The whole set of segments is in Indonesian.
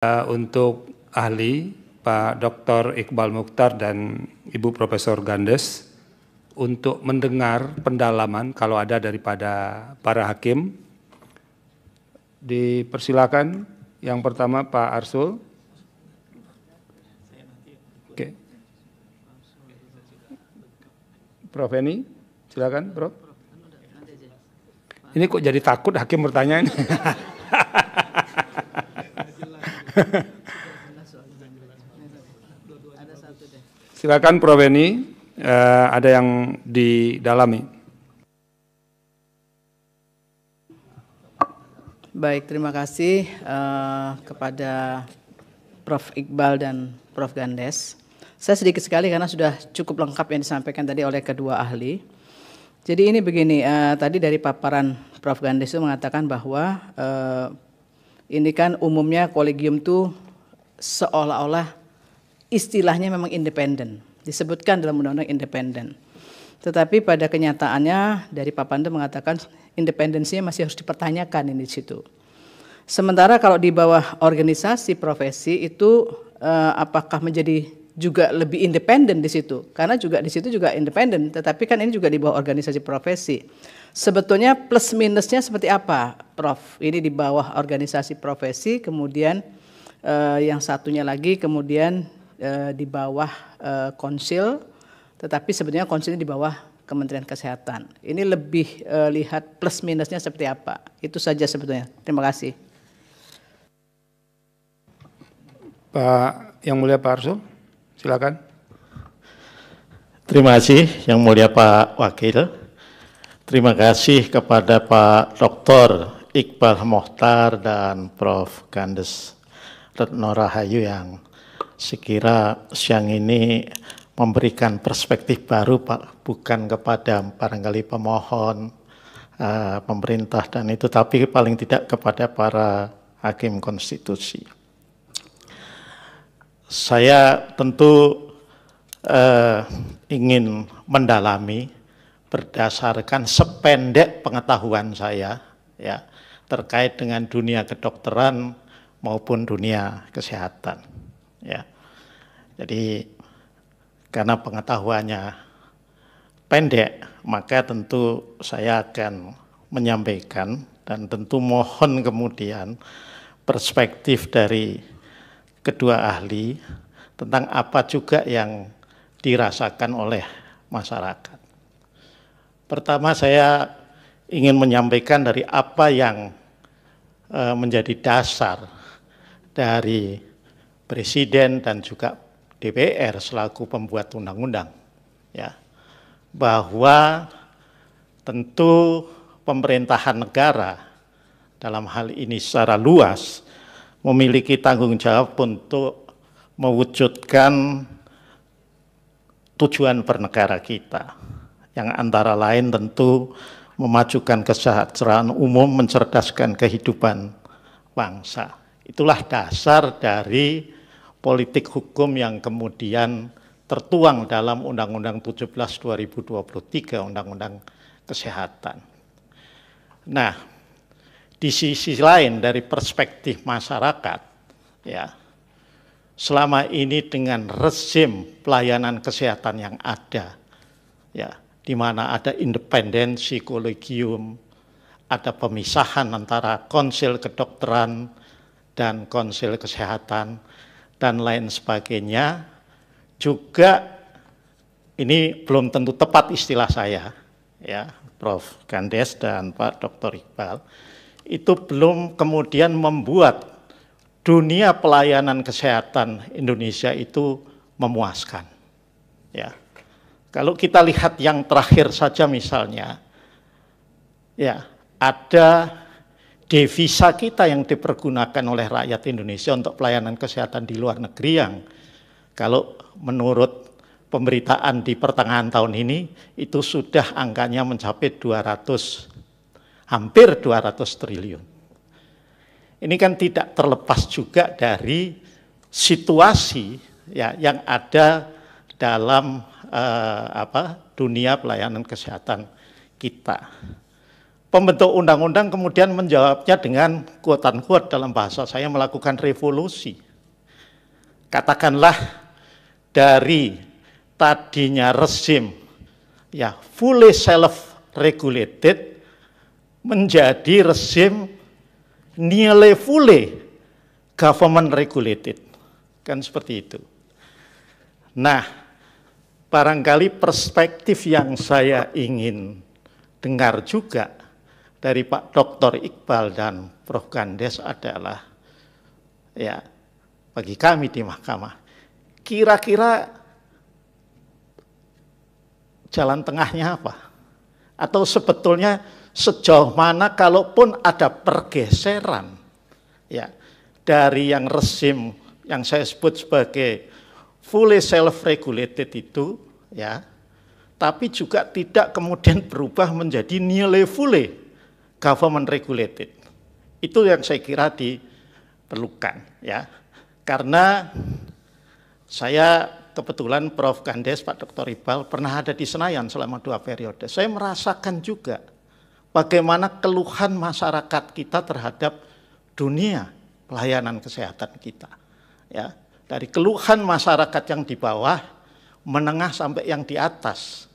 Untuk ahli Pak Dr. Iqbal Mukhtar dan Ibu Profesor Gandes untuk mendengar pendalaman kalau ada daripada para hakim. Dipersilakan yang pertama Pak Arsul. Oke. Prof. Eni, silakan Prof. Ini kok jadi takut hakim bertanya ini. Silakan Prof. Eni, ada yang didalami. Baik, terima kasih kepada Prof. Iqbal dan Prof. Gandes. Saya sedikit sekali karena sudah cukup lengkap yang disampaikan tadi oleh kedua ahli. Jadi ini begini, tadi dari paparan Prof. Gandes itu mengatakan bahwa ini kan umumnya kolegium itu seolah-olah istilahnya memang independen, disebutkan dalam undang-undang independen. Tetapi pada kenyataannya dari paparan itu mengatakan independensinya masih harus dipertanyakan ini di situ. Sementara kalau di bawah organisasi profesi itu apakah menjadi juga lebih independen di situ? Karena juga di situ juga independen, tetapi kan ini juga di bawah organisasi profesi. Sebetulnya plus minusnya seperti apa, Prof? Ini di bawah organisasi profesi, kemudian yang satunya lagi kemudian di bawah konsil, tetapi sebetulnya konsilnya di bawah Kementerian Kesehatan. Ini lebih lihat plus minusnya seperti apa. Itu saja sebetulnya. Terima kasih. Pak Yang Mulia Pak Arsul, silakan. Terima kasih Yang Mulia Pak Wakil. Terima kasih kepada Pak Dr. Iqbal Mukhtar dan Prof. Gandes Retno Rahayu yang sekira siang ini memberikan perspektif baru Pak, bukan kepada barangkali pemohon, pemerintah dan itu, tapi paling tidak kepada para hakim konstitusi. Saya tentu ingin mendalami berdasarkan sependek pengetahuan saya ya terkait dengan dunia kedokteran maupun dunia kesehatan ya. Jadi karena pengetahuannya pendek, maka tentu saya akan menyampaikan dan tentu mohon kemudian perspektif dari kedua ahli tentang apa juga yang dirasakan oleh masyarakat. Pertama saya ingin menyampaikan dari apa yang menjadi dasar dari Presiden dan juga DPR selaku pembuat undang-undang, ya, bahwa tentu pemerintahan negara dalam hal ini secara luas memiliki tanggung jawab untuk mewujudkan tujuan bernegara kita, yang antara lain tentu memajukan kesejahteraan umum, mencerdaskan kehidupan bangsa. Itulah dasar dari politik hukum yang kemudian tertuang dalam Undang-Undang 17 2023, Undang-Undang Kesehatan. Nah, di sisi lain dari perspektif masyarakat, ya, selama ini dengan rezim pelayanan kesehatan yang ada, ya, di mana ada independensi kolegium, ada pemisahan antara konsil kedokteran dan konsil kesehatan dan lain sebagainya, juga ini belum tentu tepat istilah saya, ya, Prof. Gandes dan Pak Dr. Iqbal, itu belum kemudian membuat dunia pelayanan kesehatan Indonesia itu memuaskan, ya. Kalau kita lihat yang terakhir saja misalnya, ya, ada devisa kita yang dipergunakan oleh rakyat Indonesia untuk pelayanan kesehatan di luar negeri yang kalau menurut pemberitaan di pertengahan tahun ini itu sudah angkanya mencapai hampir 200 triliun. Ini kan tidak terlepas juga dari situasi ya yang ada dalam dunia pelayanan kesehatan kita, pembentuk undang-undang kemudian menjawabnya dengan quote-unquote dalam bahasa saya melakukan revolusi. Katakanlah dari tadinya rezim ya fully self-regulated menjadi rezim nearly fully government regulated. Kan seperti itu. Nah, barangkali perspektif yang saya ingin dengar juga dari Pak Dr. Iqbal dan Prof. Gandes adalah ya bagi kami di mahkamah, kira-kira jalan tengahnya apa? Atau sebetulnya sejauh mana kalaupun ada pergeseran ya dari yang rezim yang saya sebut sebagai fully self-regulated itu ya, tapi juga tidak kemudian berubah menjadi nearly fully government regulated. Itu yang saya kira diperlukan ya. Karena saya kebetulan Prof. Gandes, Pak Dr. Iqbal pernah ada di Senayan selama 2 periode. Saya merasakan juga bagaimana keluhan masyarakat kita terhadap dunia pelayanan kesehatan kita. Ya, dari keluhan masyarakat yang di bawah, menengah sampai yang di atas.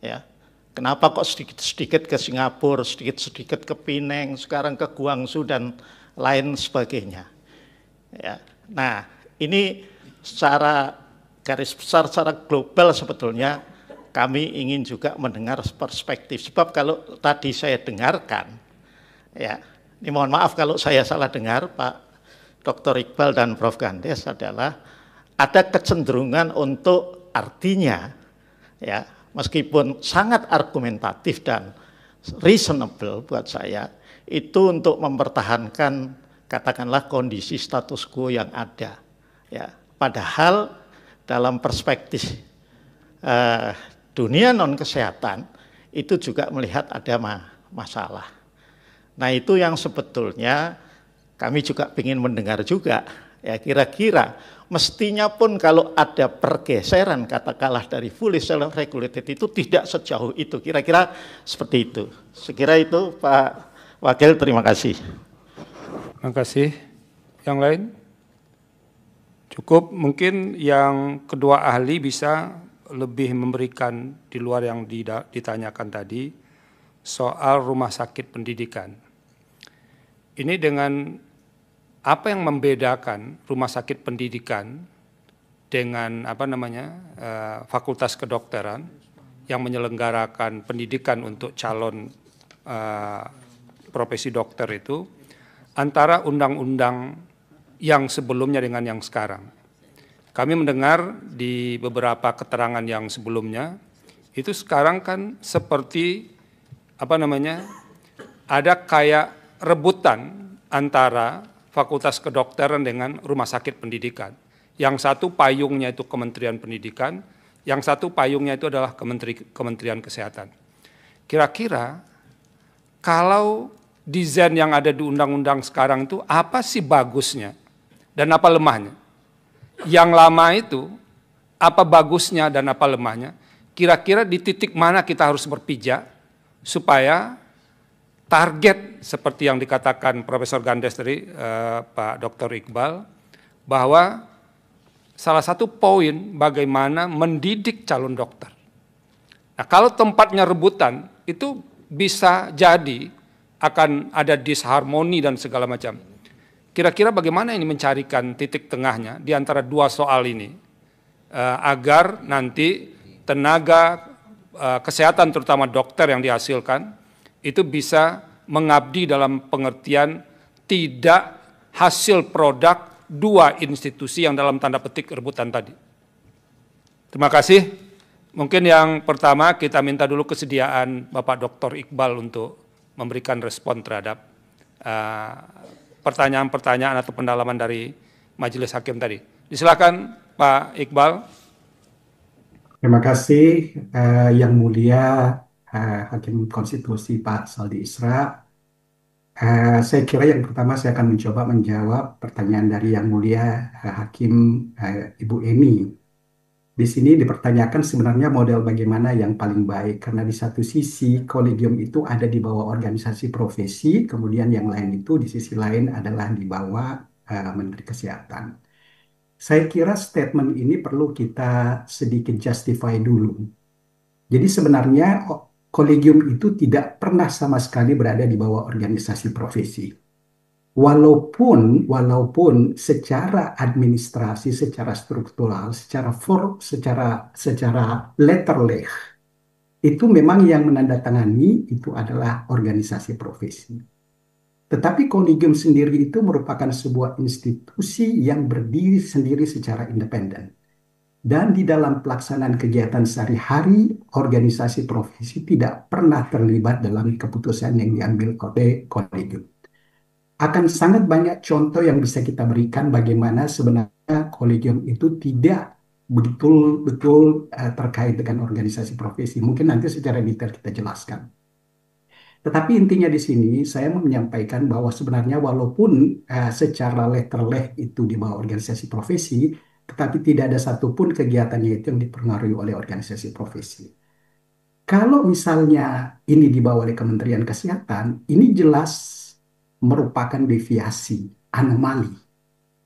Ya, kenapa kok sedikit-sedikit ke Singapura, sedikit-sedikit ke Penang, sekarang ke Guangzhou dan lain sebagainya. Ya, nah ini secara garis besar, secara global sebetulnya kami ingin juga mendengar perspektif. Sebab kalau tadi saya dengarkan, ya, ini mohon maaf kalau saya salah dengar, Pak Dr. Iqbal dan Prof. Gandes adalah ada kecenderungan untuk artinya, ya, meskipun sangat argumentatif dan reasonable buat saya, itu untuk mempertahankan katakanlah kondisi status quo yang ada. Ya, padahal dalam perspektif dunia non kesehatan itu juga melihat ada masalah. Nah itu yang sebetulnya kami juga ingin mendengar juga, ya kira-kira mestinya pun kalau ada pergeseran katakanlah dari fully self-regulated itu tidak sejauh itu, kira-kira seperti itu. Sekira itu Pak Wakil, terima kasih. Terima kasih. Yang lain? Cukup, mungkin yang kedua ahli bisa lebih memberikan di luar yang ditanyakan tadi soal rumah sakit pendidikan. Ini dengan apa yang membedakan rumah sakit pendidikan dengan fakultas kedokteran yang menyelenggarakan pendidikan untuk calon profesi dokter itu antara undang-undang yang sebelumnya dengan yang sekarang. Kami mendengar di beberapa keterangan yang sebelumnya itu sekarang kan seperti ada kayak rebutan antara fakultas kedokteran dengan rumah sakit pendidikan. Yang satu payungnya itu Kementerian Pendidikan, yang satu payungnya itu adalah Kementerian Kesehatan. Kira-kira kalau desain yang ada di undang-undang sekarang itu apa sih bagusnya dan apa lemahnya? Yang lama itu apa bagusnya dan apa lemahnya? Kira-kira di titik mana kita harus berpijak supaya target seperti yang dikatakan Profesor Gandes tadi, Pak Dr. Iqbal, bahwa salah satu poin bagaimana mendidik calon dokter. Nah, kalau tempatnya rebutan itu bisa jadi akan ada disharmoni dan segala macam. Kira-kira bagaimana ini mencarikan titik tengahnya di antara dua soal ini agar nanti tenaga kesehatan terutama dokter yang dihasilkan itu bisa mengabdi dalam pengertian tidak hasil produk dua institusi yang dalam tanda petik rebutan tadi. Terima kasih. Mungkin yang pertama kita minta dulu kesediaan Bapak Dr. Iqbal untuk memberikan respon terhadap pertanyaan-pertanyaan atau pendalaman dari Majelis Hakim tadi. Silakan Pak Iqbal. Terima kasih Yang Mulia Hakim Konstitusi Pak Saldi Isra. Saya kira yang pertama saya akan mencoba menjawab pertanyaan dari Yang Mulia Hakim Ibu Eni. Di sini dipertanyakan sebenarnya model bagaimana yang paling baik, karena di satu sisi kolegium itu ada di bawah organisasi profesi, kemudian yang lain itu di sisi lain adalah di bawah Menteri Kesehatan. Saya kira statement ini perlu kita sedikit justify dulu. Jadi sebenarnya kolegium itu tidak pernah sama sekali berada di bawah organisasi profesi. Walaupun secara administrasi, secara struktural, secara letterleh itu memang yang menandatangani itu adalah organisasi profesi. Tetapi kolegium sendiri itu merupakan sebuah institusi yang berdiri sendiri secara independen. Dan di dalam pelaksanaan kegiatan sehari-hari, organisasi profesi tidak pernah terlibat dalam keputusan yang diambil oleh kolegium. Akan sangat banyak contoh yang bisa kita berikan bagaimana sebenarnya kolegium itu tidak betul-betul terkait dengan organisasi profesi. Mungkin nanti secara detail kita jelaskan. Tetapi intinya di sini saya mau menyampaikan bahwa sebenarnya walaupun secara letterleh itu di bawah organisasi profesi, tetapi tidak ada satupun kegiatannya itu yang dipengaruhi oleh organisasi profesi. Kalau misalnya ini dibawa oleh Kementerian Kesehatan, ini jelas merupakan deviasi, anomali.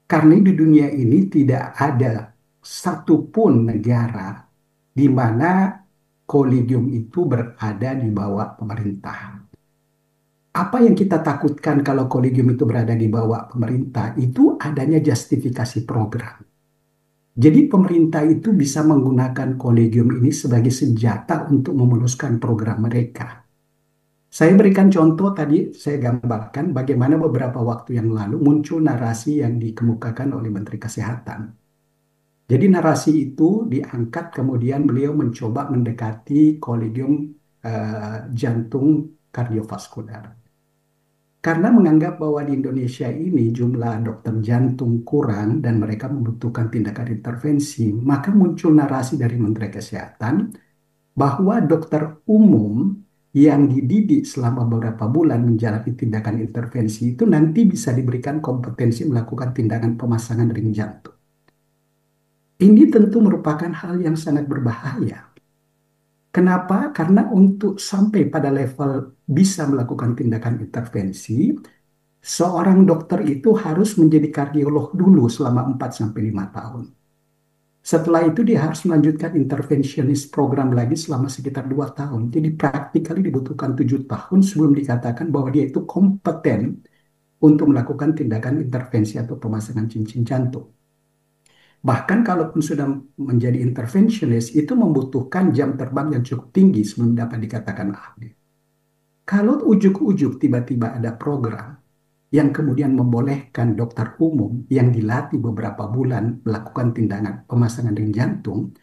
Karena di dunia ini tidak ada satupun negara di mana kolegium itu berada di bawah pemerintah. Apa yang kita takutkan kalau kolegium itu berada di bawah pemerintah itu adanya justifikasi program. Jadi pemerintah itu bisa menggunakan kolegium ini sebagai senjata untuk memuluskan program mereka. Saya berikan contoh tadi, saya gambarkan bagaimana beberapa waktu yang lalu muncul narasi yang dikemukakan oleh Menteri Kesehatan. Jadi narasi itu diangkat kemudian beliau mencoba mendekati kolegium jantung kardiovaskular. Karena menganggap bahwa di Indonesia ini jumlah dokter jantung kurang dan mereka membutuhkan tindakan intervensi, maka muncul narasi dari Menteri Kesehatan bahwa dokter umum yang dididik selama beberapa bulan menjalani tindakan intervensi itu nanti bisa diberikan kompetensi melakukan tindakan pemasangan ring jantung. Ini tentu merupakan hal yang sangat berbahaya. Kenapa? Karena untuk sampai pada level bisa melakukan tindakan intervensi, seorang dokter itu harus menjadi kardiolog dulu selama 4-5 tahun. Setelah itu dia harus melanjutkan interventionist program lagi selama sekitar 2 tahun. Jadi praktikali dibutuhkan 7 tahun sebelum dikatakan bahwa dia itu kompeten untuk melakukan tindakan intervensi atau pemasangan cincin jantung. Bahkan kalaupun sudah menjadi interventionist, itu membutuhkan jam terbang yang cukup tinggi sebelum dapat dikatakan ahli. Kalau ujuk-ujuk tiba-tiba ada program yang kemudian membolehkan dokter umum yang dilatih beberapa bulan melakukan tindakan pemasangan ring jantung,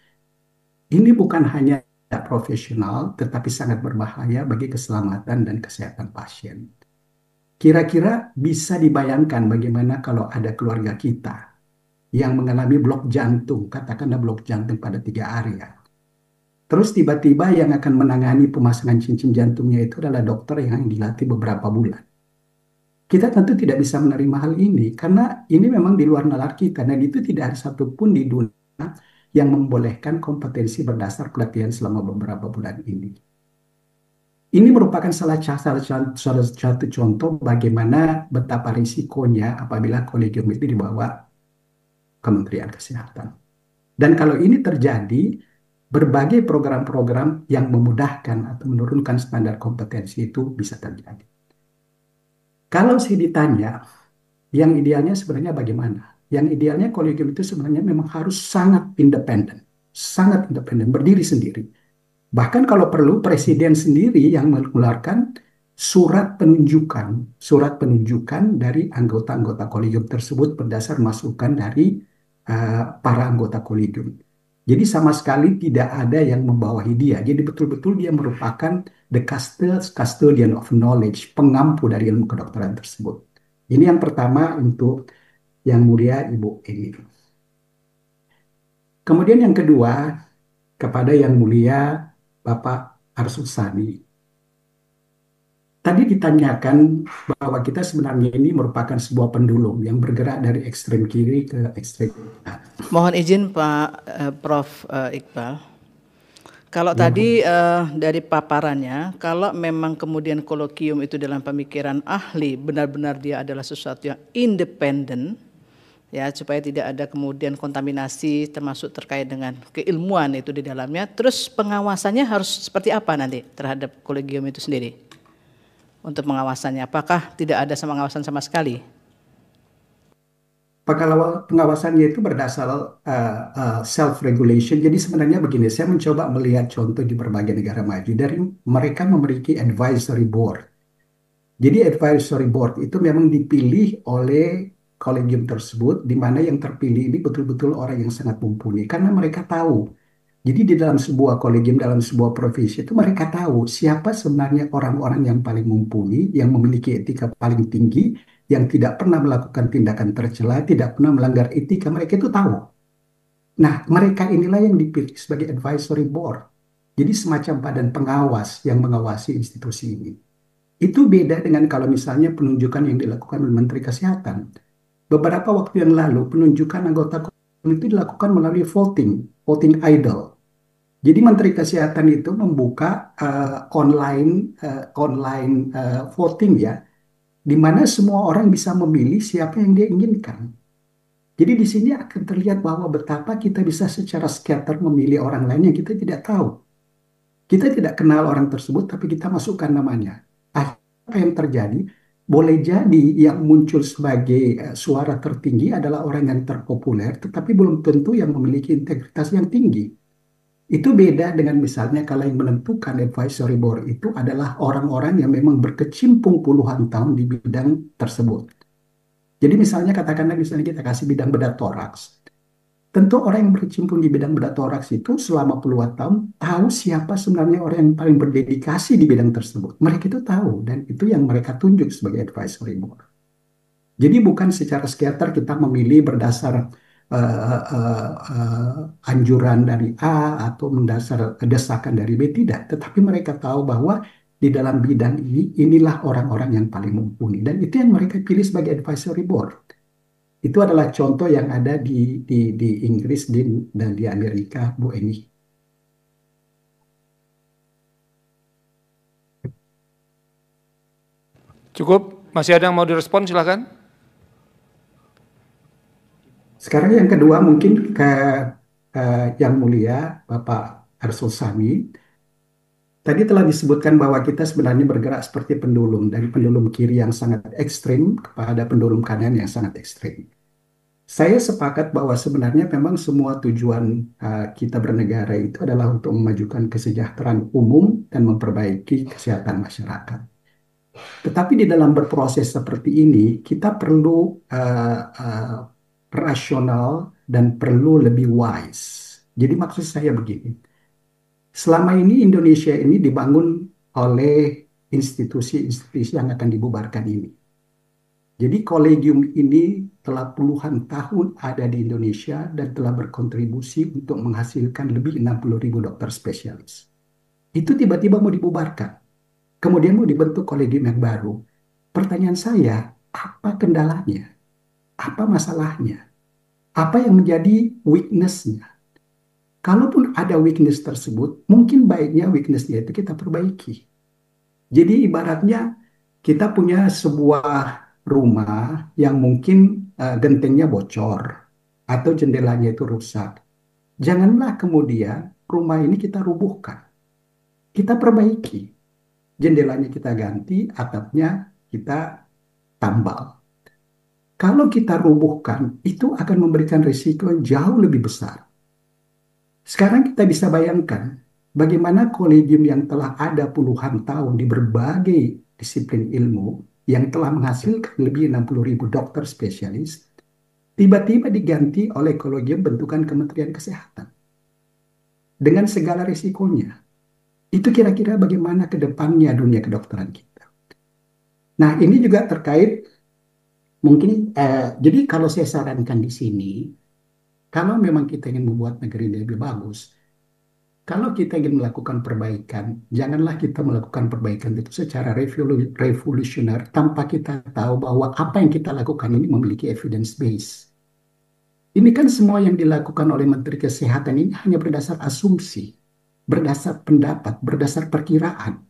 ini bukan hanya tidak profesional, tetapi sangat berbahaya bagi keselamatan dan kesehatan pasien. Kira-kira bisa dibayangkan bagaimana kalau ada keluarga kita yang mengalami blok jantung, katakanlah blok jantung pada 3 area. Terus tiba-tiba yang akan menangani pemasangan cincin jantungnya itu adalah dokter yang dilatih beberapa bulan. Kita tentu tidak bisa menerima hal ini karena ini memang di luar nalar kita dan itu tidak ada satupun di dunia yang membolehkan kompetensi berdasar pelatihan selama beberapa bulan ini. Ini merupakan salah satu contoh bagaimana betapa risikonya apabila kolegium itu dibawa Kementerian Kesehatan. Dan kalau ini terjadi, berbagai program-program yang memudahkan atau menurunkan standar kompetensi itu bisa terjadi. Kalau saya ditanya, yang idealnya sebenarnya bagaimana? Yang idealnya kolegium itu sebenarnya memang harus sangat independen, berdiri sendiri. Bahkan kalau perlu presiden sendiri yang mengeluarkan surat penunjukan dari anggota-anggota kolegium tersebut berdasar masukan dari para anggota kolegium. Jadi sama sekali tidak ada yang membawahi dia. Jadi betul-betul dia merupakan the custodian of knowledge, pengampu dari ilmu kedokteran tersebut. Ini yang pertama untuk Yang Mulia Ibu Eni. Kemudian yang kedua, kepada Yang Mulia Bapak Arsul Sani. Tadi ditanyakan bahwa kita sebenarnya ini merupakan sebuah pendulum yang bergerak dari ekstrem kiri ke ekstrem kanan. Mohon izin Pak Prof. Iqbal. Kalau tadi dari paparannya, kalau memang kemudian kolokium itu dalam pemikiran ahli, benar-benar dia adalah sesuatu yang independen, ya, supaya tidak ada kemudian kontaminasi termasuk terkait dengan keilmuan itu di dalamnya. Terus pengawasannya harus seperti apa nanti terhadap kolegium itu sendiri? Untuk pengawasannya, apakah tidak ada pengawasan sama sekali? Pengawasannya itu berdasar self regulation. Jadi sebenarnya begini, saya mencoba melihat contoh di berbagai negara maju dari mereka memiliki advisory board. Jadi advisory board itu memang dipilih oleh kolegium tersebut, di mana yang terpilih ini betul-betul orang yang sangat mumpuni karena mereka tahu. Jadi di dalam sebuah kolegium, dalam sebuah profesi itu mereka tahu siapa sebenarnya orang-orang yang paling mumpuni, yang memiliki etika paling tinggi, yang tidak pernah melakukan tindakan tercela, tidak pernah melanggar etika, mereka itu tahu. Nah, mereka inilah yang dipilih sebagai advisory board. Jadi semacam badan pengawas yang mengawasi institusi ini. Itu beda dengan kalau misalnya penunjukan yang dilakukan oleh Menteri Kesehatan. Beberapa waktu yang lalu, penunjukan anggota kolegium itu dilakukan melalui voting idol. Jadi Menteri Kesehatan itu membuka online voting ya, di mana semua orang bisa memilih siapa yang dia inginkan. Jadi di sini akan terlihat bahwa betapa kita bisa secara scatter memilih orang lain yang kita tidak tahu. Kita tidak kenal orang tersebut, tapi kita masukkan namanya. Apa yang terjadi? Boleh jadi yang muncul sebagai suara tertinggi adalah orang yang terpopuler, tetapi belum tentu yang memiliki integritas yang tinggi. Itu beda dengan misalnya kalau yang menentukan advisory board itu adalah orang-orang yang memang berkecimpung puluhan tahun di bidang tersebut. Jadi misalnya katakanlah misalnya kita kasih bidang bedah toraks. Tentu orang yang berkecimpung di bidang bedah toraks itu selama puluhan tahun tahu siapa sebenarnya orang yang paling berdedikasi di bidang tersebut. Mereka itu tahu dan itu yang mereka tunjuk sebagai advisory board. Jadi bukan secara scatter kita memilih berdasar anjuran dari A atau mendasar desakan dari B, tidak. Tetapi mereka tahu bahwa di dalam bidang ini, inilah orang-orang yang paling mumpuni. Dan itu yang mereka pilih sebagai advisory board. Itu adalah contoh yang ada di Inggris dan di Amerika, Bu Eni. Cukup? Masih ada yang mau direspon? Silakan. Sekarang yang kedua mungkin ke Yang Mulia Bapak Arsul Sami. Tadi telah disebutkan bahwa kita sebenarnya bergerak seperti pendulum, dari pendulum kiri yang sangat ekstrim kepada pendulum kanan yang sangat ekstrim. Saya sepakat bahwa sebenarnya memang semua tujuan kita bernegara itu adalah untuk memajukan kesejahteraan umum dan memperbaiki kesehatan masyarakat. Tetapi di dalam berproses seperti ini, kita perlu rasional dan perlu lebih wise. Jadi maksud saya begini, selama ini Indonesia ini dibangun oleh institusi-institusi yang akan dibubarkan ini. Jadi kolegium ini telah puluhan tahun ada di Indonesia dan telah berkontribusi untuk menghasilkan lebih 60.000 dokter spesialis. Itu tiba-tiba mau dibubarkan. Kemudian mau dibentuk kolegium yang baru. Pertanyaan saya, apa kendalanya? Apa masalahnya? Apa yang menjadi weakness-nya? Kalaupun ada weakness tersebut, mungkin baiknya weakness-nya itu kita perbaiki. Jadi ibaratnya kita punya sebuah rumah yang mungkin gentengnya bocor atau jendelanya itu rusak. Janganlah kemudian rumah ini kita rubuhkan. Kita perbaiki. Jendelanya kita ganti, atapnya kita tambal. Kalau kita rubuhkan, itu akan memberikan risiko yang jauh lebih besar. Sekarang kita bisa bayangkan bagaimana kolegium yang telah ada puluhan tahun di berbagai disiplin ilmu yang telah menghasilkan lebih 60.000 dokter spesialis, tiba-tiba diganti oleh kolegium bentukan Kementerian Kesehatan. Dengan segala risikonya. Itu kira-kira bagaimana ke depannya dunia kedokteran kita. Nah, ini juga terkait mungkin, jadi kalau saya sarankan di sini, kalau memang kita ingin membuat negeri ini lebih bagus, kalau kita ingin melakukan perbaikan, janganlah kita melakukan perbaikan itu secara revolusioner tanpa kita tahu bahwa apa yang kita lakukan ini memiliki evidence base. Ini kan semua yang dilakukan oleh Menteri Kesehatan ini hanya berdasar asumsi, berdasar pendapat, berdasar perkiraan.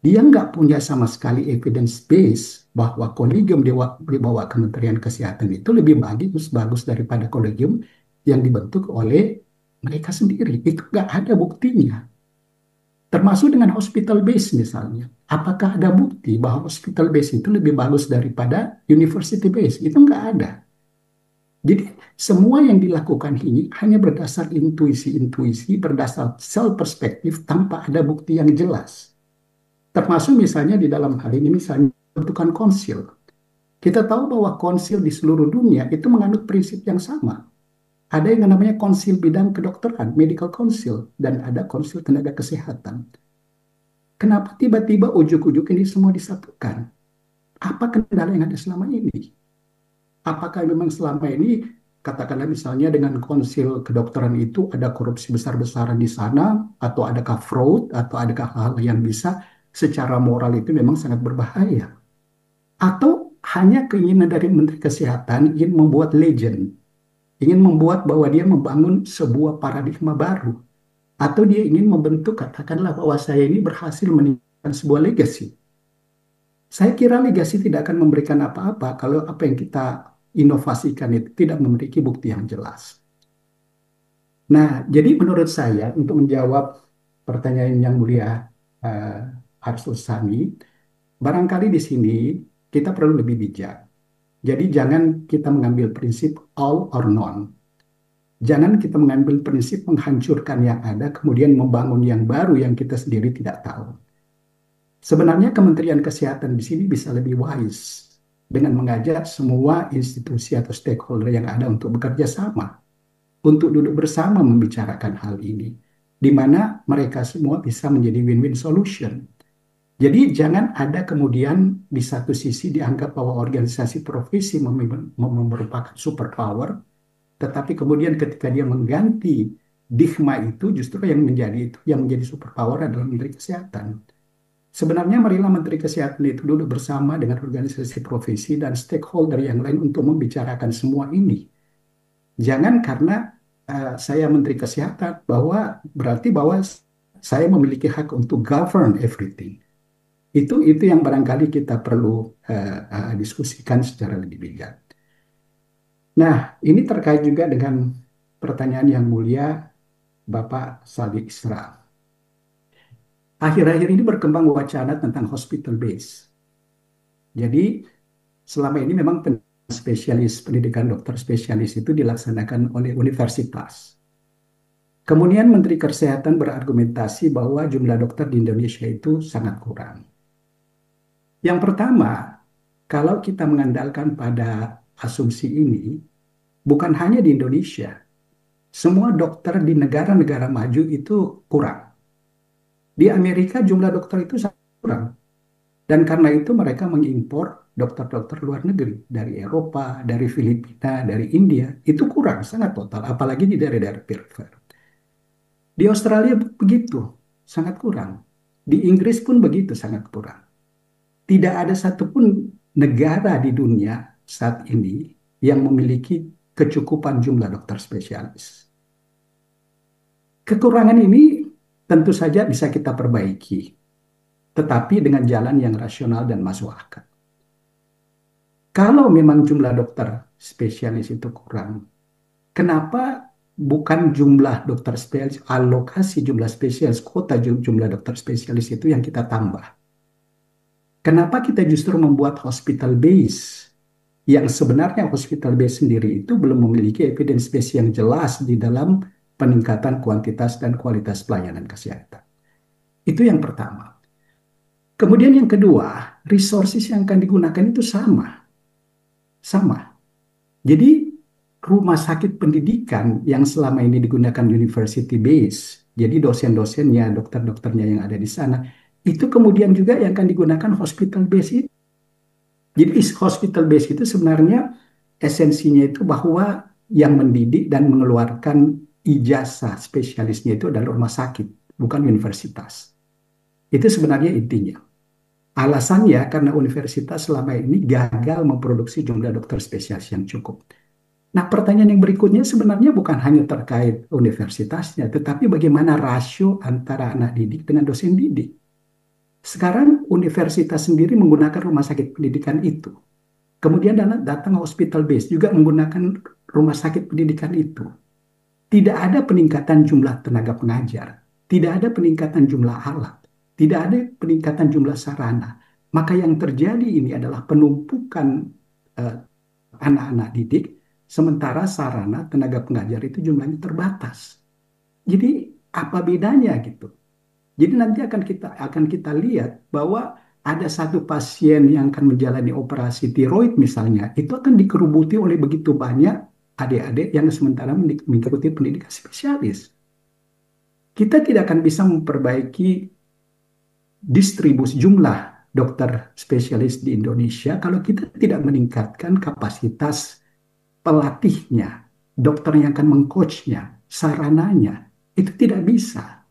Dia nggak punya sama sekali evidence base bahwa kolegium di bawah Kementerian Kesehatan itu lebih bagus daripada kolegium yang dibentuk oleh mereka sendiri. Itu nggak ada buktinya. Termasuk dengan hospital base misalnya. Apakah ada bukti bahwa hospital base itu lebih bagus daripada university base? Itu nggak ada. Jadi semua yang dilakukan ini hanya berdasar intuisi-intuisi, berdasar self perspektif tanpa ada bukti yang jelas. Termasuk misalnya di dalam hal ini misalnya bentukan konsil. Kita tahu bahwa konsil di seluruh dunia itu menganut prinsip yang sama. Ada yang namanya konsil bidang kedokteran, medical council, dan ada konsil tenaga kesehatan. Kenapa tiba-tiba ujuk-ujuk ini semua disatukan? Apa kendala yang ada selama ini? Apakah memang selama ini, katakanlah misalnya dengan konsil kedokteran itu ada korupsi besar-besaran di sana, atau adakah fraud, atau adakah hal yang bisa secara moral itu memang sangat berbahaya? Atau hanya keinginan dari Menteri Kesehatan ingin membuat legend, ingin membuat bahwa dia membangun sebuah paradigma baru, atau dia ingin membentuk, katakanlah bahwa saya ini berhasil meninggalkan sebuah legacy. Saya kira legasi tidak akan memberikan apa-apa kalau apa yang kita inovasikan itu tidak memiliki bukti yang jelas. Nah, jadi menurut saya untuk menjawab pertanyaan yang mulia Arsul Sani, barangkali di sini kita perlu lebih bijak. Jadi jangan kita mengambil prinsip all or none. Jangan kita mengambil prinsip menghancurkan yang ada, kemudian membangun yang baru yang kita sendiri tidak tahu. Sebenarnya Kementerian Kesehatan di sini bisa lebih wise dengan mengajak semua institusi atau stakeholder yang ada untuk bekerja sama, untuk duduk bersama membicarakan hal ini, di mana mereka semua bisa menjadi win-win solution. Jadi jangan ada kemudian di satu sisi dianggap bahwa organisasi profesi merupakan superpower, tetapi kemudian ketika dia mengganti digma itu justru yang menjadi superpower adalah Menteri Kesehatan. Sebenarnya marilah Menteri Kesehatan itu duduk bersama dengan organisasi profesi dan stakeholder yang lain untuk membicarakan semua ini. Jangan karena saya Menteri Kesehatan berarti bahwa saya memiliki hak untuk govern everything. Itu yang barangkali kita perlu diskusikan secara lebih bijak. Nah, ini terkait juga dengan pertanyaan yang mulia Bapak Saldi Isra. Akhir-akhir ini berkembang wacana tentang hospital base. Jadi selama ini memang pendidikan dokter spesialis itu dilaksanakan oleh universitas. Kemudian Menteri Kesehatan berargumentasi bahwa jumlah dokter di Indonesia itu sangat kurang. Yang pertama, kalau kita mengandalkan pada asumsi ini, bukan hanya di Indonesia, semua dokter di negara-negara maju itu kurang. Di Amerika jumlah dokter itu sangat kurang. Dan karena itu mereka mengimpor dokter-dokter luar negeri. Dari Eropa, dari Filipina, dari India. Itu kurang, sangat total. Apalagi di daerah-daerah perifer. Di Australia begitu, sangat kurang. Di Inggris pun begitu, sangat kurang. Tidak ada satupun negara di dunia saat ini yang memiliki kecukupan jumlah dokter spesialis. Kekurangan ini tentu saja bisa kita perbaiki, tetapi dengan jalan yang rasional dan masuk akal. Kalau memang jumlah dokter spesialis itu kurang, kenapa bukan jumlah dokter spesialis, alokasi jumlah spesialis, kuota jumlah dokter spesialis itu yang kita tambah? Kenapa kita justru membuat hospital base, yang sebenarnya hospital base sendiri itu belum memiliki evidence base yang jelas di dalam peningkatan kuantitas dan kualitas pelayanan kesehatan. Itu yang pertama. Kemudian yang kedua, resources yang akan digunakan itu sama. Jadi rumah sakit pendidikan yang selama ini digunakan university base, jadi dosen-dosennya, dokter-dokternya yang ada di sana, itu kemudian juga yang akan digunakan hospital base itu. Jadi hospital base itu sebenarnya esensinya itu bahwa yang mendidik dan mengeluarkan ijazah spesialisnya itu adalah rumah sakit, bukan universitas. Itu sebenarnya intinya. Alasannya karena universitas selama ini gagal memproduksi jumlah dokter spesialis yang cukup. Nah, pertanyaan yang berikutnya sebenarnya bukan hanya terkait universitasnya, tetapi bagaimana rasio antara anak didik dengan dosen didik. Sekarang universitas sendiri menggunakan rumah sakit pendidikan itu. Kemudian datang hospital base juga menggunakan rumah sakit pendidikan itu. Tidak ada peningkatan jumlah tenaga pengajar, tidak ada peningkatan jumlah alat, tidak ada peningkatan jumlah sarana. Maka yang terjadi ini adalah penumpukan eh, anak-anak didik, sementara sarana tenaga pengajar itu jumlahnya terbatas. Jadi apa bedanya gitu? Jadi nanti akan kita lihat bahwa ada satu pasien yang akan menjalani operasi tiroid misalnya, itu akan dikerubuti oleh begitu banyak adik-adik yang sementara mengikuti pendidikan spesialis. Kita tidak akan bisa memperbaiki distribusi jumlah dokter spesialis di Indonesia kalau kita tidak meningkatkan kapasitas pelatihnya, dokter yang akan mengcoachnya, sarananya. Itu tidak bisa.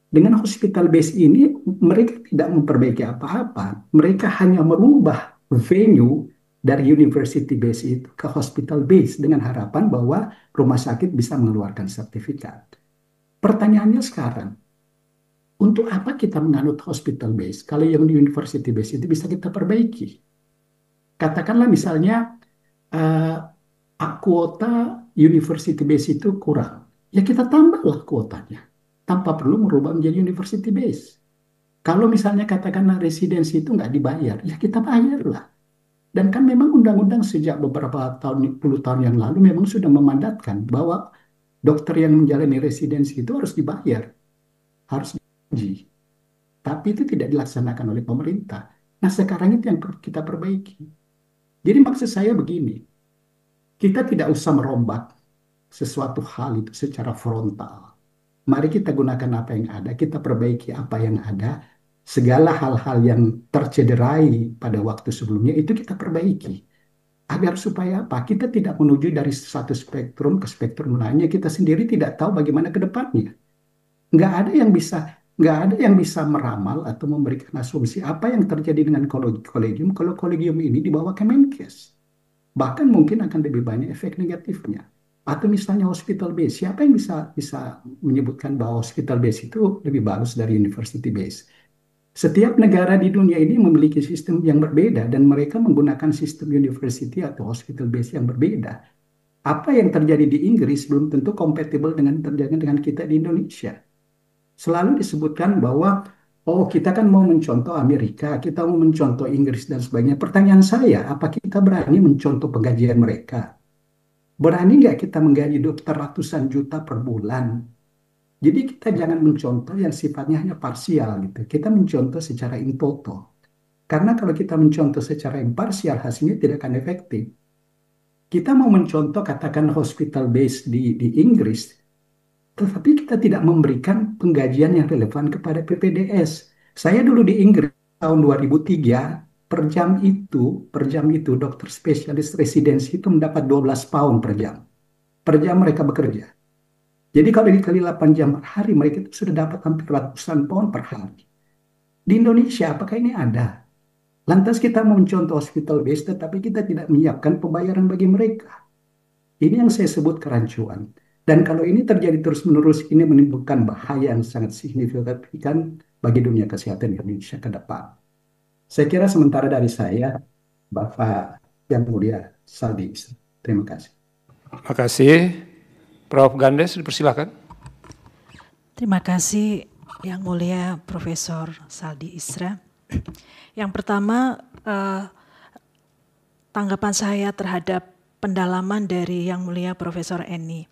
Dengan hospital base ini, mereka tidak memperbaiki apa-apa. Mereka hanya merubah venue dari university base itu ke hospital base dengan harapan bahwa rumah sakit bisa mengeluarkan sertifikat. Pertanyaannya sekarang, untuk apa kita menganut hospital base kalau yang di university base itu bisa kita perbaiki? Katakanlah misalnya kuota university base itu kurang. Ya kita tambahlah kuotanya tanpa perlu merubah menjadi university base. Kalau misalnya katakanlah residensi itu nggak dibayar, ya kita bayarlah. Dan kan memang undang-undang sejak beberapa puluh tahun yang lalu memang sudah memandatkan bahwa dokter yang menjalani residensi itu harus dibayar, harus digaji. Tapi itu tidak dilaksanakan oleh pemerintah. Nah sekarang itu yang kita perbaiki. Jadi maksud saya begini, kita tidak usah merombak sesuatu hal itu secara frontal. Mari kita gunakan apa yang ada, kita perbaiki apa yang ada, segala hal-hal yang tercederai pada waktu sebelumnya itu kita perbaiki. Agar supaya apa? Kita tidak menuju dari satu spektrum ke spektrum lainnya, kita sendiri tidak tahu bagaimana ke depannya. Nggak ada yang bisa nggak ada yang bisa meramal atau memberikan asumsi apa yang terjadi dengan kolegium kalau kolegium ini dibawa ke Kemenkes. Bahkan mungkin akan lebih banyak efek negatifnya. Atau misalnya hospital base, siapa yang bisa bisa menyebutkan bahwa hospital base itu lebih bagus dari university base? Setiap negara di dunia ini memiliki sistem yang berbeda dan mereka menggunakan sistem university atau hospital base yang berbeda. Apa yang terjadi di Inggris belum tentu kompatibel dengan terjadi dengan kita di Indonesia. Selalu disebutkan bahwa oh kita kan mau mencontoh Amerika, kita mau mencontoh Inggris dan sebagainya. Pertanyaan saya, apa kita berani mencontoh penggajian mereka? Berani nggak kita menggaji dokter ratusan juta per bulan? Jadi kita jangan mencontoh yang sifatnya hanya parsial gitu. Kita mencontoh secara in toto. Karena kalau kita mencontoh secara imparsial hasilnya tidak akan efektif. Kita mau mencontoh katakan hospital base di Inggris, tetapi kita tidak memberikan penggajian yang relevan kepada PPDS. Saya dulu di Inggris tahun 2003, per jam itu dokter spesialis residensi itu mendapat 12 pound per jam. Per jam mereka bekerja. Jadi kalau dikali 8 jam per hari, mereka itu sudah dapat hampir ratusan pound per hari. Di Indonesia, apakah ini ada? Lantas kita mau mencontoh hospital base, tetapi kita tidak menyiapkan pembayaran bagi mereka. Ini yang saya sebut kerancuan. Dan kalau ini terjadi terus-menerus, ini menimbulkan bahaya yang sangat signifikan bagi dunia kesehatan Indonesia ke depan. Saya kira sementara dari saya, Bapak Yang Mulia Saldi. Terima kasih. Terima kasih. Prof. Gandes, dipersilakan. Terima kasih Yang Mulia Profesor Saldi Isra. Yang pertama, tanggapan saya terhadap pendalaman dari Yang Mulia Profesor Eni.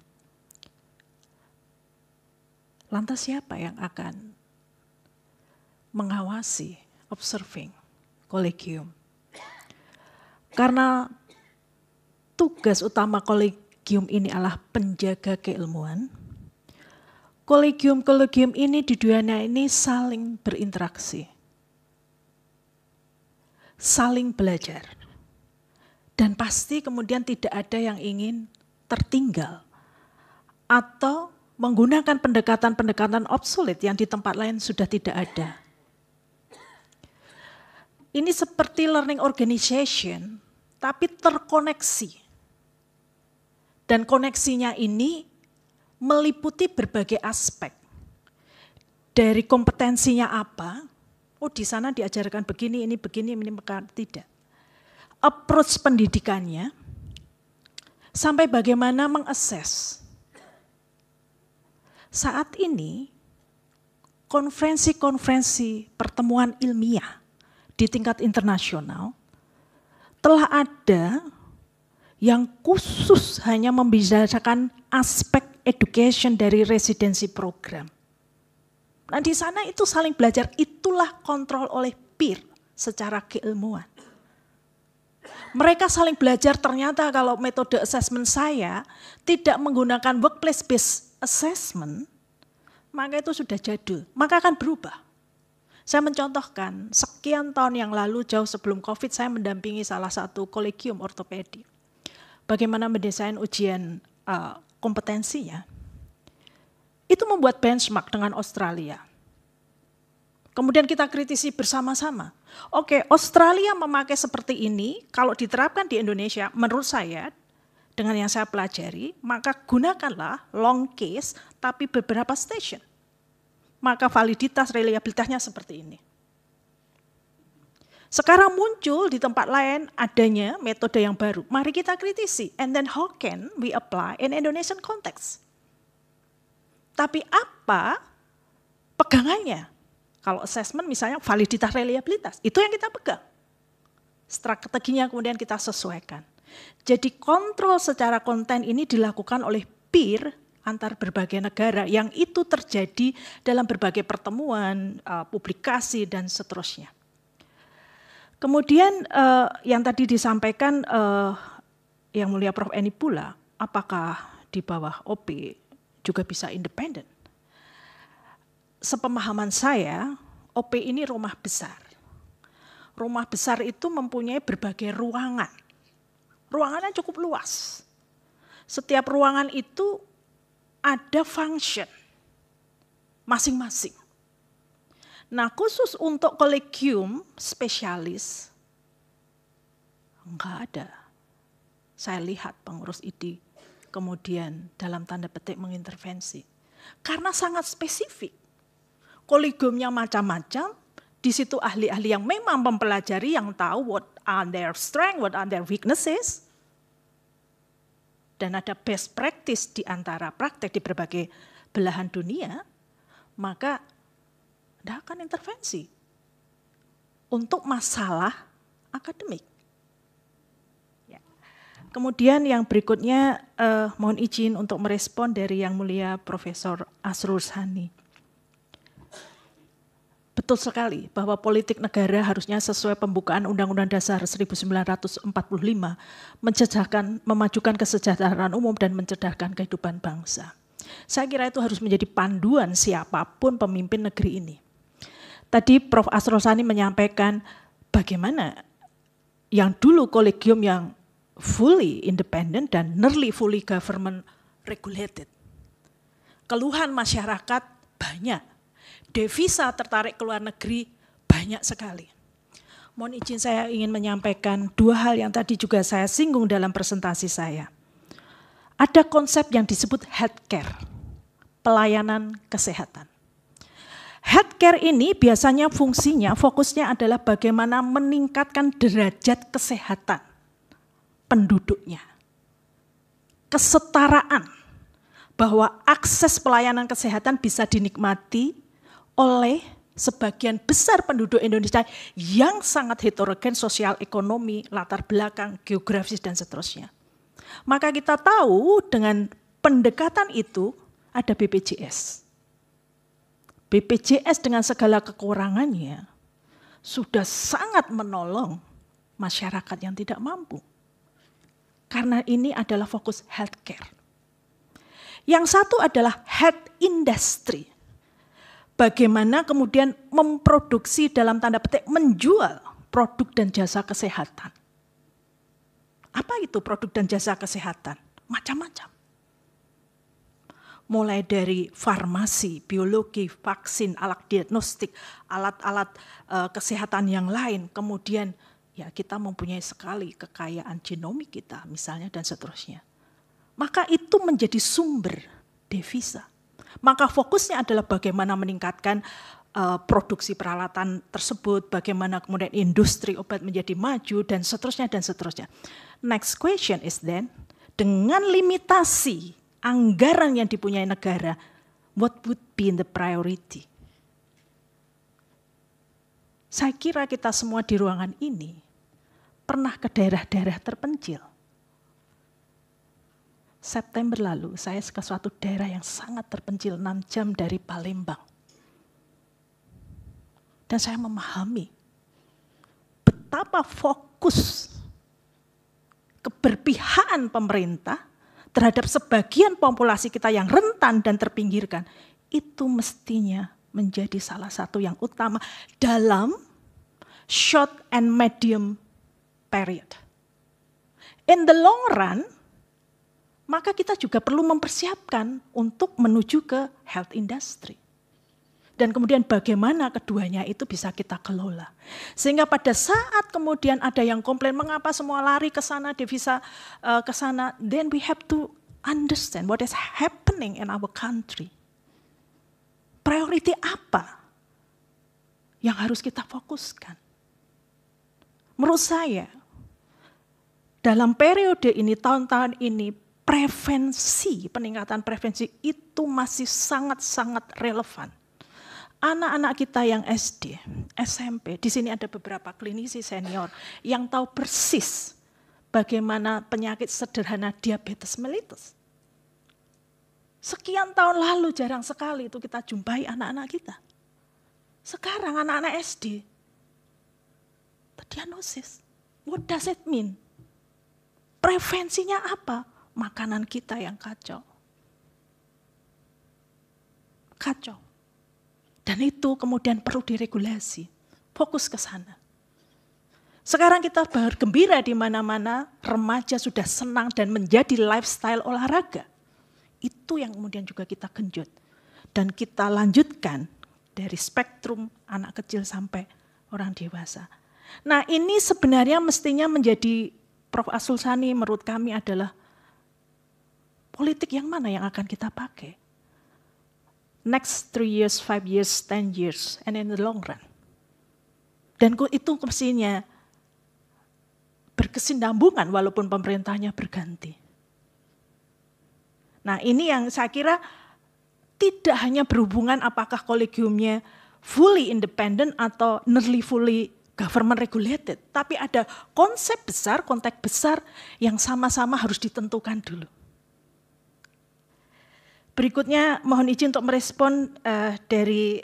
Lantas siapa yang akan mengawasi, observing, kolegium? Karena tugas utama kolegium ini adalah penjaga keilmuan, kolegium-kolegium ini di dunia ini saling berinteraksi, saling belajar, dan pasti kemudian tidak ada yang ingin tertinggal atau menggunakan pendekatan-pendekatan obsolet yang di tempat lain sudah tidak ada. Ini seperti learning organization, tapi terkoneksi Dan koneksinya ini meliputi berbagai aspek. Dari kompetensinya apa, oh di sana diajarkan begini, ini tidak. Approach pendidikannya, sampai bagaimana mengakses. Saat ini, konferensi-konferensi pertemuan ilmiah di tingkat internasional telah ada yang khusus hanya membicarakan aspek education dari residency program. Nah di sana itu saling belajar, itulah kontrol oleh peer secara keilmuan. Mereka saling belajar, ternyata kalau metode assessment saya tidak menggunakan workplace based assessment, maka itu sudah jadul, maka akan berubah. Saya mencontohkan, sekian tahun yang lalu jauh sebelum COVID saya mendampingi salah satu kolegium ortopedi. Bagaimana mendesain ujian kompetensinya, itu membuat benchmark dengan Australia. Kemudian kita kritisi bersama-sama. Oke, Australia memakai seperti ini, kalau diterapkan di Indonesia, menurut saya, dengan yang saya pelajari, maka gunakanlah long case, tapi beberapa station. Maka validitas, reliabilitasnya seperti ini. Sekarang muncul di tempat lain adanya metode yang baru. Mari kita kritisi. And then how can we apply in Indonesian context? Tapi apa pegangannya? Kalau assessment misalnya validitas, reliabilitas. Itu yang kita pegang. Strateginya kemudian kita sesuaikan. Jadi kontrol secara konten ini dilakukan oleh peer antar berbagai negara. Yang itu terjadi dalam berbagai pertemuan, publikasi, dan seterusnya. Kemudian yang tadi disampaikan yang mulia Prof. Eni pula, apakah di bawah OP juga bisa independen? Sepemahaman saya, OP ini rumah besar. Rumah besar itu mempunyai berbagai ruangan. Ruangannya cukup luas. Setiap ruangan itu ada function masing-masing. Nah khusus untuk kolegium spesialis, enggak ada. Saya lihat pengurus ID kemudian dalam tanda petik mengintervensi. Karena sangat spesifik. Kolegiumnya macam-macam, di situ ahli-ahli yang memang mempelajari, yang tahu what are their strength, what are their weaknesses. Dan ada best practice di antara praktek di berbagai belahan dunia, maka tidak akan intervensi untuk masalah akademik. Ya. Kemudian yang berikutnya mohon izin untuk merespon dari yang mulia Profesor Asrul Sani. Betul sekali bahwa politik negara harusnya sesuai pembukaan Undang-Undang Dasar 1945 memajukan kesejahteraan umum dan mencerdaskan kehidupan bangsa. Saya kira itu harus menjadi panduan siapapun pemimpin negeri ini. Tadi Prof. Asrul Sani menyampaikan bagaimana yang dulu kolegium yang fully independent dan nearly fully government regulated. Keluhan masyarakat banyak, devisa tertarik ke luar negeri banyak sekali. Mohon izin saya ingin menyampaikan dua hal yang tadi juga saya singgung dalam presentasi saya. Ada konsep yang disebut healthcare, pelayanan kesehatan. Healthcare ini biasanya fungsinya, fokusnya adalah bagaimana meningkatkan derajat kesehatan penduduknya. Kesetaraan, bahwa akses pelayanan kesehatan bisa dinikmati oleh sebagian besar penduduk Indonesia yang sangat heterogen sosial, ekonomi, latar belakang, geografis, dan seterusnya. Maka kita tahu dengan pendekatan itu ada BPJS. BPJS dengan segala kekurangannya sudah sangat menolong masyarakat yang tidak mampu. Karena ini adalah fokus healthcare. Yang satu adalah health industry. Bagaimana kemudian memproduksi dalam tanda petik menjual produk dan jasa kesehatan. Apa itu produk dan jasa kesehatan? Macam-macam. Mulai dari farmasi, biologi, vaksin, alat diagnostik, alat-alat kesehatan yang lain. Kemudian ya kita mempunyai sekali kekayaan genomik kita misalnya dan seterusnya. maka itu menjadi sumber devisa. Maka fokusnya adalah bagaimana meningkatkan produksi peralatan tersebut, bagaimana kemudian industri obat menjadi maju, dan seterusnya, dan seterusnya. Next question is then, dengan limitasi anggaran yang dipunyai negara, what would be the priority? Saya kira kita semua di ruangan ini pernah ke daerah-daerah terpencil. September lalu saya ke suatu daerah yang sangat terpencil, 6 jam dari Palembang. Dan saya memahami betapa fokus keberpihakan pemerintah terhadap sebagian populasi kita yang rentan dan terpinggirkan. Itu mestinya menjadi salah satu yang utama dalam short and medium period. In the long run, maka kita juga perlu mempersiapkan untuk menuju ke health industry. Dan kemudian bagaimana keduanya itu bisa kita kelola. Sehingga pada saat kemudian ada yang komplain, mengapa semua lari ke sana, devisa ke sana, then we have to understand what is happening in our country. Priority apa yang harus kita fokuskan? Menurut saya, dalam periode ini, tahun-tahun ini, prevensi, peningkatan prevensi itu masih sangat-sangat relevan. Anak-anak kita yang SD, SMP, di sini ada beberapa klinisi senior yang tahu persis bagaimana penyakit sederhana diabetes mellitus. Sekian tahun lalu jarang sekali itu kita jumpai anak-anak kita. Sekarang anak-anak SD terdiagnosis. What does it mean? Prevensinya apa? Makanan kita yang kacau. Kacau. Dan itu kemudian perlu diregulasi. Fokus ke sana. Sekarang kita bergembira di mana-mana, remaja sudah senang dan menjadi lifestyle olahraga. Itu yang kemudian juga kita genjot. Dan kita lanjutkan dari spektrum anak kecil sampai orang dewasa. Nah, ini sebenarnya mestinya menjadi, Prof. Arsul Sani menurut kami adalah politik yang mana yang akan kita pakai? Next 3 years, 5 years, 10 years, and in the long run. Dan itu mestinya berkesinambungan walaupun pemerintahnya berganti. Nah, ini yang saya kira tidak hanya berhubungan apakah kolegiumnya fully independent atau nearly fully government regulated, tapi ada konsep besar, konteks besar yang sama-sama harus ditentukan dulu. Berikutnya mohon izin untuk merespon dari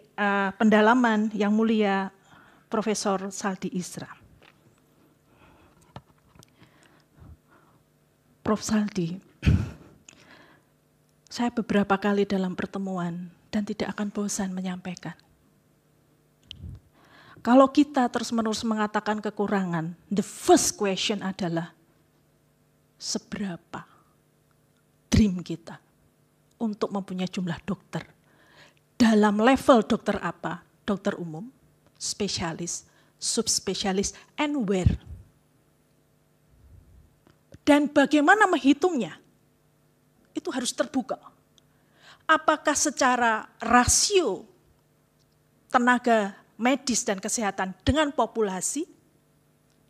pendalaman yang mulia Profesor Saldi Isra. Prof. Saldi, saya beberapa kali dalam pertemuan dan tidak akan bosan menyampaikan. Kalau kita terus-menerus mengatakan kekurangan, the first question adalah seberapa dream kita untuk mempunyai jumlah dokter. Dalam level dokter apa? Dokter umum, spesialis, subspesialis, and where? Dan bagaimana menghitungnya? Itu harus terbuka. Apakah secara rasio tenaga medis dan kesehatan dengan populasi,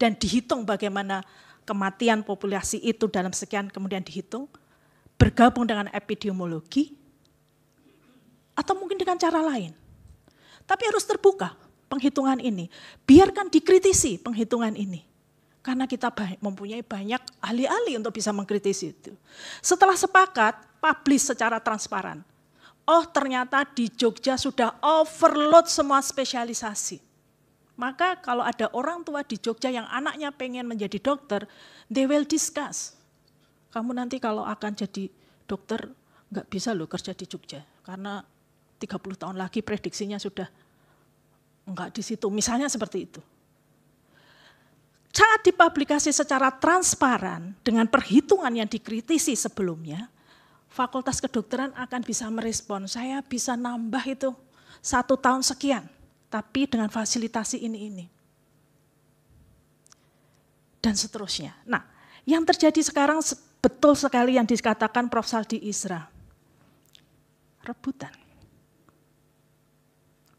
dan dihitung bagaimana kematian populasi itu dalam sekian kemudian dihitung, bergabung dengan epidemiologi, atau mungkin dengan cara lain. Tapi harus terbuka penghitungan ini. Biarkan dikritisi penghitungan ini. Karena kita mempunyai banyak ahli-ahli untuk bisa mengkritisi itu. Setelah sepakat, publish secara transparan. Oh, ternyata di Jogja sudah overload semua spesialisasi. Maka kalau ada orang tua di Jogja yang anaknya pengen menjadi dokter, they will discuss. Kamu nanti kalau akan jadi dokter, nggak bisa loh kerja di Jogja. Karena 30 tahun lagi prediksinya sudah enggak di situ. Misalnya seperti itu. Saat dipublikasi secara transparan dengan perhitungan yang dikritisi sebelumnya, Fakultas Kedokteran akan bisa merespon, saya bisa nambah itu 1 tahun sekian, tapi dengan fasilitasi ini. Dan seterusnya. Nah, yang terjadi sekarang betul sekali yang dikatakan Prof. Saldi Isra. Rebutan.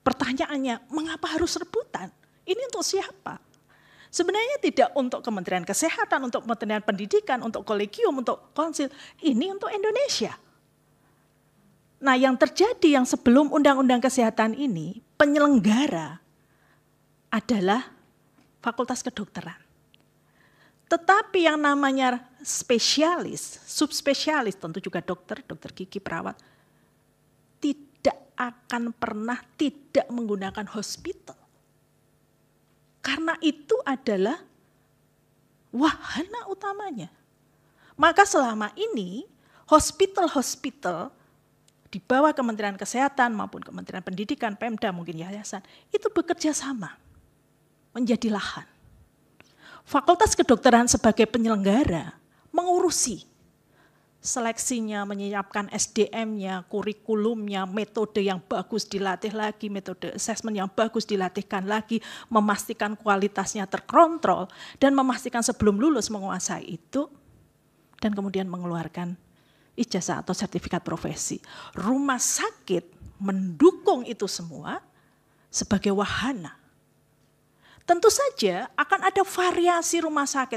Pertanyaannya, mengapa harus rebutan? Ini untuk siapa? Sebenarnya tidak untuk Kementerian Kesehatan, untuk Kementerian Pendidikan, untuk kolegium, untuk konsil. Ini untuk Indonesia. Nah, yang terjadi yang sebelum Undang-Undang Kesehatan ini, penyelenggara adalah Fakultas Kedokteran. Tetapi yang namanya spesialis, subspesialis, tentu juga dokter, dokter gigi, perawat, tidak akan pernah tidak menggunakan hospital. Karena itu adalah wahana utamanya. Maka selama ini hospital-hospital di bawah Kementerian Kesehatan maupun Kementerian Pendidikan, Pemda, mungkin yayasan, itu bekerja sama menjadi lahan. Fakultas Kedokteran sebagai penyelenggara mengurusi seleksinya, menyiapkan SDM-nya, kurikulumnya, metode yang bagus dilatih lagi, metode assessment yang bagus dilatihkan lagi, memastikan kualitasnya terkontrol, dan memastikan sebelum lulus menguasai itu, dan kemudian mengeluarkan ijazah atau sertifikat profesi. Rumah sakit mendukung itu semua sebagai wahana. Tentu saja akan ada variasi rumah sakit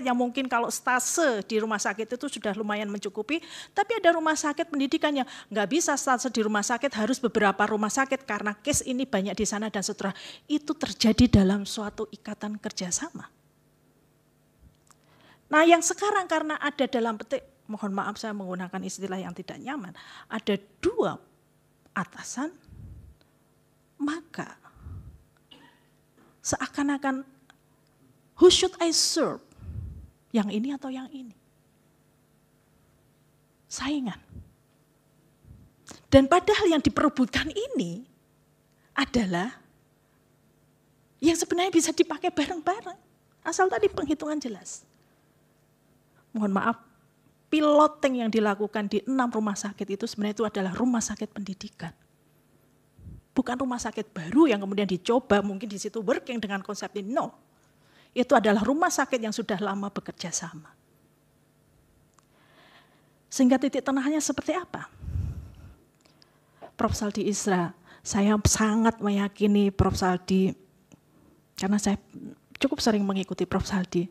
yang mungkin kalau stase di rumah sakit itu sudah lumayan mencukupi, tapi ada rumah sakit pendidikan yang nggak bisa stase di rumah sakit, harus beberapa rumah sakit karena case ini banyak di sana dan seterusnya. Itu terjadi dalam suatu ikatan kerjasama. Nah yang sekarang karena ada dalam petik, mohon maaf saya menggunakan istilah yang tidak nyaman, ada dua atasan, maka seakan-akan who should I serve? Yang ini atau yang ini? Saingan. Dan padahal yang diperebutkan ini adalah yang sebenarnya bisa dipakai bareng-bareng. Asal tadi penghitungan jelas. Mohon maaf, piloting yang dilakukan di 6 rumah sakit itu sebenarnya itu adalah rumah sakit pendidikan. Bukan rumah sakit baru yang kemudian dicoba, mungkin di situ working dengan konsep ini. No, itu adalah rumah sakit yang sudah lama bekerja sama. Sehingga titik tengahnya seperti apa? Prof. Saldi Isra, saya sangat meyakini Prof. Saldi, karena saya cukup sering mengikuti Prof. Saldi,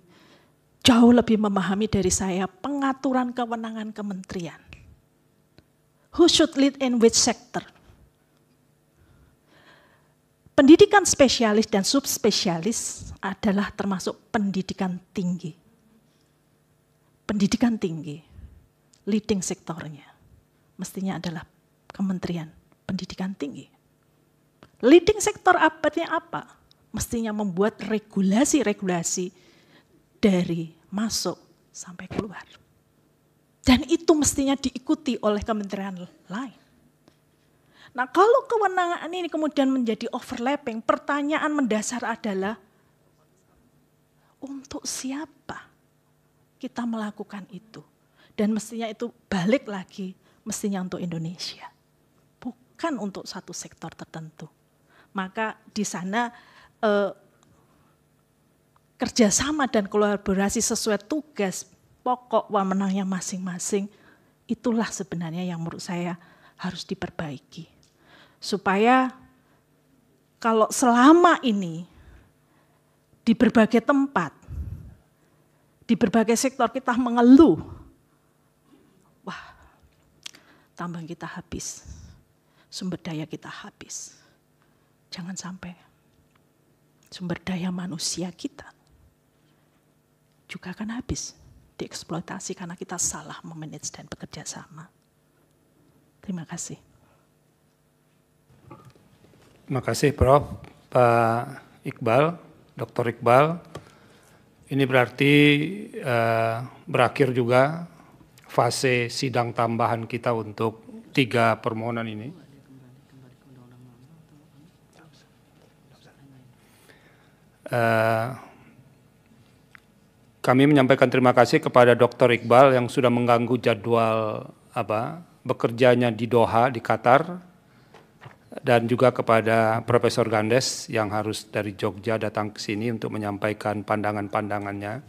jauh lebih memahami dari saya pengaturan kewenangan kementerian. Who should lead in which sector? Pendidikan spesialis dan subspesialis adalah termasuk pendidikan tinggi. Pendidikan tinggi, leading sektornya, mestinya adalah Kementerian Pendidikan Tinggi. Leading sektor apa? Mestinya membuat regulasi-regulasi dari masuk sampai keluar. Dan itu mestinya diikuti oleh kementerian lain. Nah kalau kewenangan ini kemudian menjadi overlapping, pertanyaan mendasar adalah untuk siapa kita melakukan itu? Dan mestinya itu balik lagi, mestinya untuk Indonesia. Bukan untuk satu sektor tertentu. Maka di sana kerjasama dan kolaborasi sesuai tugas pokok wewenangnya masing-masing, itulah sebenarnya yang menurut saya harus diperbaiki. Supaya kalau selama ini di berbagai tempat, di berbagai sektor kita mengeluh, wah tambang kita habis, sumber daya kita habis. Jangan sampai sumber daya manusia kita juga akan habis, dieksploitasi karena kita salah memanage dan bekerja sama. Terima kasih. Terima kasih Prof. Pak Iqbal, Dr. Iqbal. Ini berarti berakhir juga fase sidang tambahan kita untuk 3 permohonan ini. Kami menyampaikan terima kasih kepada Dr. Iqbal yang sudah mengganggu jadwal bekerjanya di Doha, di Qatar, dan juga kepada Profesor Gandes yang harus dari Jogja datang ke sini untuk menyampaikan pandangan-pandangannya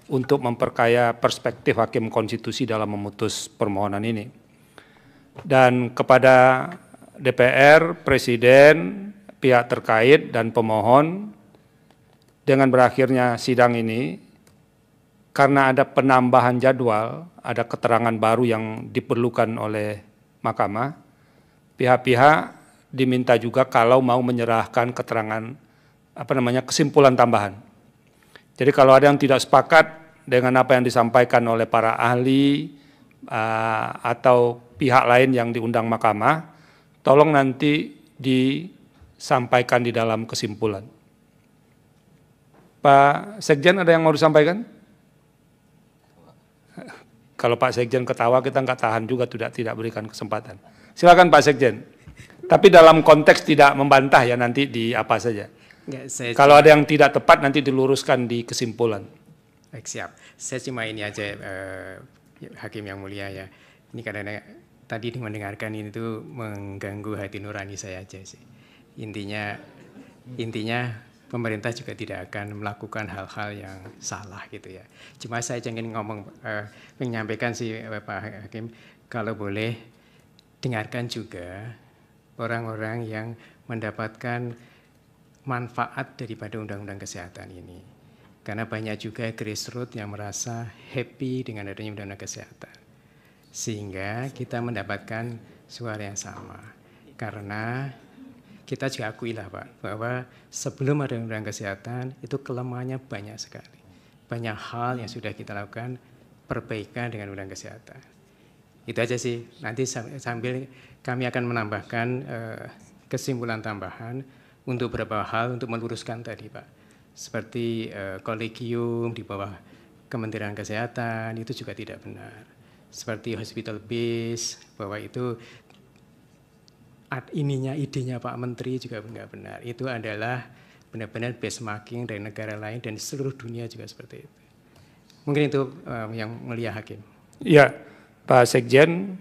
untuk memperkaya perspektif hakim konstitusi dalam memutus permohonan ini. Dan kepada DPR, Presiden, pihak terkait, dan pemohon, dengan berakhirnya sidang ini, karena ada penambahan jadwal, ada keterangan baru yang diperlukan oleh Mahkamah, pihak-pihak diminta juga kalau mau menyerahkan keterangan kesimpulan tambahan. Jadi kalau ada yang tidak sepakat dengan apa yang disampaikan oleh para ahli atau pihak lain yang diundang Mahkamah, tolong nanti disampaikan di dalam kesimpulan. Pak Sekjen ada yang mau disampaikan? Kalau Pak Sekjen ketawa kita nggak tahan juga, tidak berikan kesempatan. Silakan Pak Sekjen. Tapi dalam konteks tidak membantah ya, nanti di apa saja. Kalau ada yang tidak tepat nanti diluruskan di kesimpulan. Baik, siap. Saya cuma ini aja, Hakim yang mulia ya. Ini kadang-kadang tadi mendengarkan ini tuh mengganggu hati nurani saya aja sih. Intinya pemerintah juga tidak akan melakukan hal-hal yang salah gitu ya. Cuma saya ingin menyampaikan sih Pak Hakim, kalau boleh dengarkan juga orang-orang yang mendapatkan manfaat daripada undang-undang kesehatan ini. Karena banyak juga grassroots yang merasa happy dengan adanya undang-undang kesehatan. Sehingga kita mendapatkan suara yang sama. Karena kita juga akui lah Pak, bahwa sebelum ada undang-undang kesehatan itu kelemahannya banyak sekali. Banyak hal yang sudah kita lakukan perbaikan dengan undang kesehatan. Itu aja sih, nanti sambil kami akan menambahkan kesimpulan tambahan untuk beberapa hal untuk meluruskan tadi Pak. Seperti kolegium di bawah Kementerian Kesehatan itu juga tidak benar. Seperti hospital base, bahwa itu idenya Pak Menteri juga enggak benar. Itu adalah benar-benar benchmarking dari negara lain dan seluruh dunia juga seperti itu. Mungkin itu yang mulia Hakim. Ya, Pak Sekjen,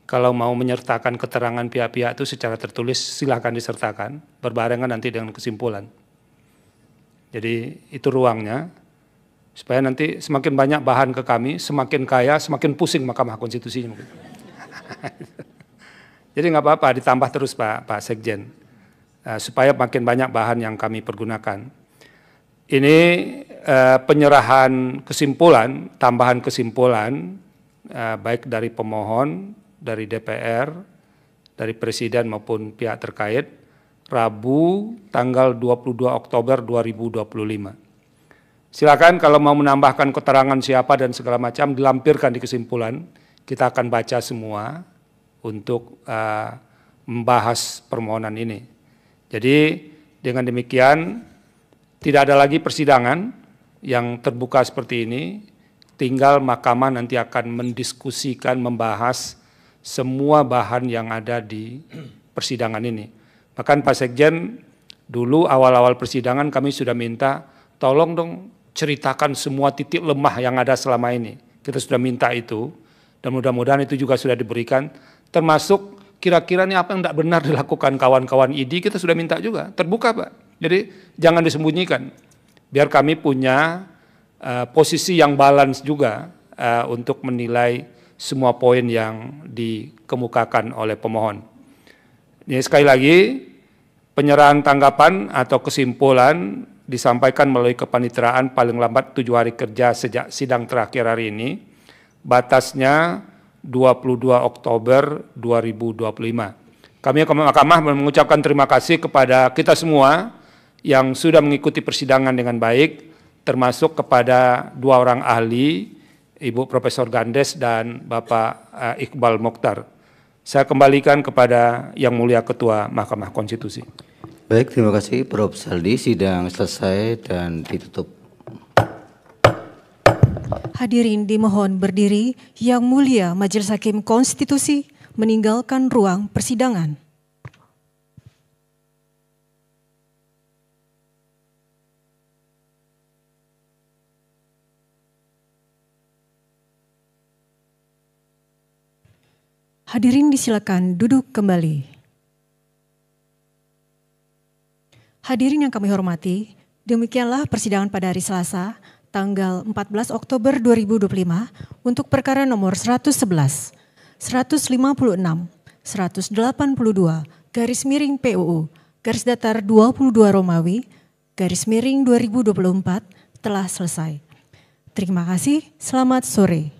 kalau mau menyertakan keterangan pihak-pihak itu secara tertulis silakan disertakan, berbarengan nanti dengan kesimpulan. Jadi itu ruangnya, supaya nanti semakin banyak bahan ke kami, semakin kaya, semakin pusing Mahkamah Konstitusi. Jadi nggak apa-apa, ditambah terus Pak Sekjen, supaya makin banyak bahan yang kami pergunakan. Ini penyerahan kesimpulan, tambahan kesimpulan, baik dari pemohon, dari DPR, dari Presiden maupun pihak terkait, Rabu tanggal 22 Oktober 2025. Silakan kalau mau menambahkan keterangan siapa dan segala macam dilampirkan di kesimpulan, kita akan baca semua untuk membahas permohonan ini. Jadi dengan demikian tidak ada lagi persidangan yang terbuka seperti ini, tinggal Mahkamah nanti akan mendiskusikan, membahas semua bahan yang ada di persidangan ini. Bahkan Pak Sekjen, dulu awal-awal persidangan kami sudah minta, tolong dong ceritakan semua titik lemah yang ada selama ini. Kita sudah minta itu, dan mudah-mudahan itu juga sudah diberikan, termasuk kira-kira ini apa yang tidak benar dilakukan kawan-kawan ID, kita sudah minta juga, terbuka Pak. Jadi jangan disembunyikan, biar kami punya posisi yang balance juga untuk menilai semua poin yang dikemukakan oleh pemohon. Ini sekali lagi, penyerahan tanggapan atau kesimpulan disampaikan melalui kepaniteraan paling lambat 7 hari kerja sejak sidang terakhir hari ini, batasnya 22 Oktober 2025. Kami Mahkamah mengucapkan terima kasih kepada kita semua yang sudah mengikuti persidangan dengan baik, termasuk kepada 2 orang ahli, Ibu Profesor Gandes dan Bapak Iqbal Mokhtar. Saya kembalikan kepada Yang Mulia Ketua Mahkamah Konstitusi. Baik, terima kasih Prof. Saldi. Sidang selesai dan ditutup. Hadirin dimohon berdiri. Yang Mulia Majelis Hakim Konstitusi meninggalkan ruang persidangan. Hadirin disilakan duduk kembali. Hadirin yang kami hormati, demikianlah persidangan pada hari Selasa, tanggal 14 Oktober 2025 untuk perkara nomor 111, 156, 182, garis miring PUU, garis datar 22 Romawi, garis miring 2024 telah selesai. Terima kasih, selamat sore.